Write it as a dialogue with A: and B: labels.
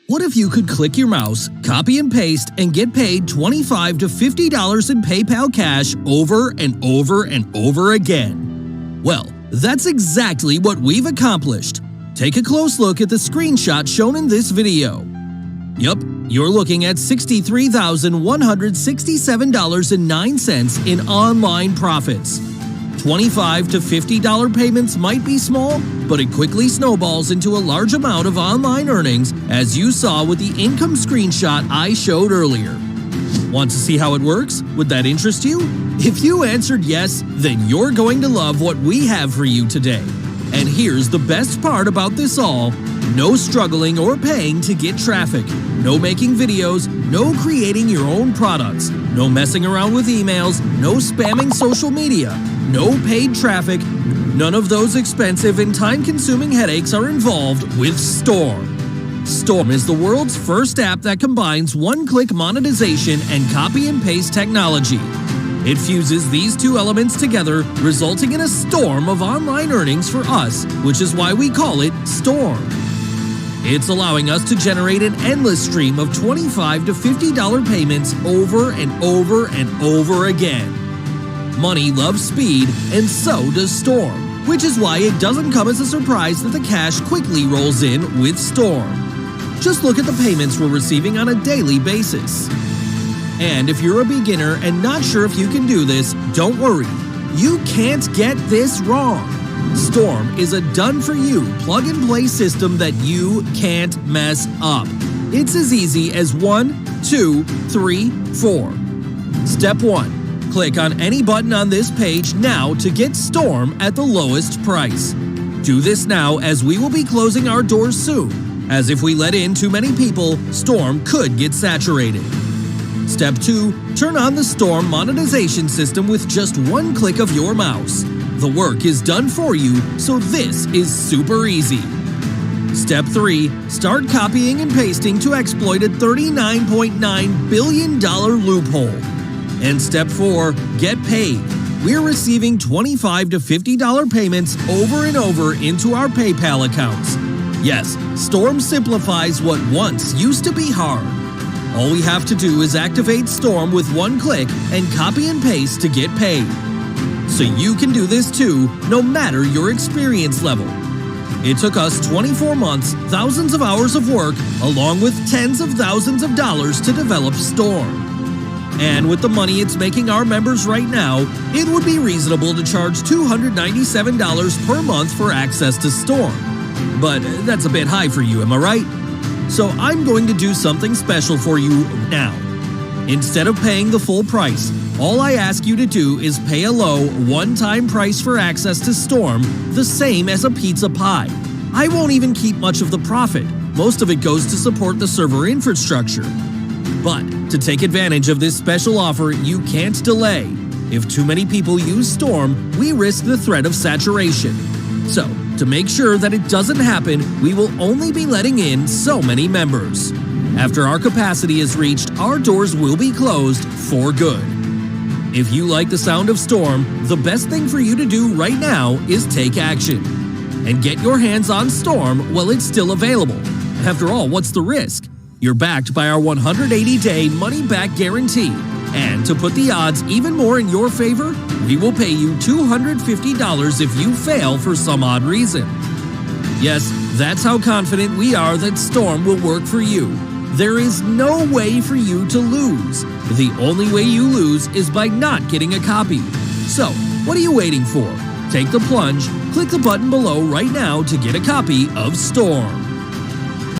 A: What if you could click your mouse, copy and paste, and get paid $25 to $50 in PayPal cash over and over and over again? Well, that's exactly what we've accomplished. Take a close look at the screenshot shown in this video. Yup, you're looking at $63,167.09 in online profits. $25 to $50 payments might be small, but it quickly snowballs into a large amount of online earnings, as you saw with the income screenshot I showed earlier. Want to see how it works? Would that interest you? If you answered yes, then you're going to love what we have for you today. And here's the best part about this all: no struggling or paying to get traffic, no making videos, no creating your own products, no messing around with emails, no spamming social media, no paid traffic. None of those expensive and time-consuming headaches are involved with Storm. Storm is the world's first app that combines one-click monetization and copy-and-paste technology. It fuses these two elements together, resulting in a storm of online earnings for us, which is why we call it Storm. It's allowing us to generate an endless stream of $25 to $50 payments over and over and over again. Money loves speed, and so does Storm, which is why it doesn't come as a surprise that the cash quickly rolls in with Storm. Just look at the payments we're receiving on a daily basis. And if you're a beginner and not sure if you can do this, don't worry. You can't get this wrong. Storm is a done-for-you, plug-and-play system that you can't mess up. It's as easy as 1, 2, 3, 4. Step 1. Click on any button on this page now to get Storm at the lowest price. Do this now, as we will be closing our doors soon, as if we let in too many people, Storm could get saturated. Step 2. Turn on the Storm monetization system with just one click of your mouse. The work is done for you, so this is super easy. Step 3. Start copying and pasting to exploit a $39.9 billion loophole. And Step 4. Get paid. We're receiving $25 to $50 payments over and over into our PayPal accounts. Yes, Storm simplifies what once used to be hard. All we have to do is activate Storm with one click and copy and paste to get paid. So you can do this too, no matter your experience level. It took us 24 months, thousands of hours of work, along with tens of thousands of dollars to develop Storm. And with the money it's making our members right now, it would be reasonable to charge $297 per month for access to Storm. But that's a bit high for you, am I right? So I'm going to do something special for you now. Instead of paying the full price, all I ask you to do is pay a low, one-time price for access to Storm, the same as a pizza pie. I won't even keep much of the profit. Most of it goes to support the server infrastructure. But to take advantage of this special offer, you can't delay. If too many people use Storm, we risk the threat of saturation. So, to make sure that it doesn't happen, we will only be letting in so many members. After our capacity is reached, our doors will be closed for good. If you like the sound of Storm, the best thing for you to do right now is take action and get your hands on Storm while it's still available. After all, what's the risk? You're backed by our 180-day money-back guarantee. And to put the odds even more in your favor, we will pay you $250 if you fail for some odd reason. Yes, that's how confident we are that Storm will work for you. There is no way for you to lose. The only way you lose is by not getting a copy. So, what are you waiting for? Take the plunge, click the button below right now to get a copy of Storm.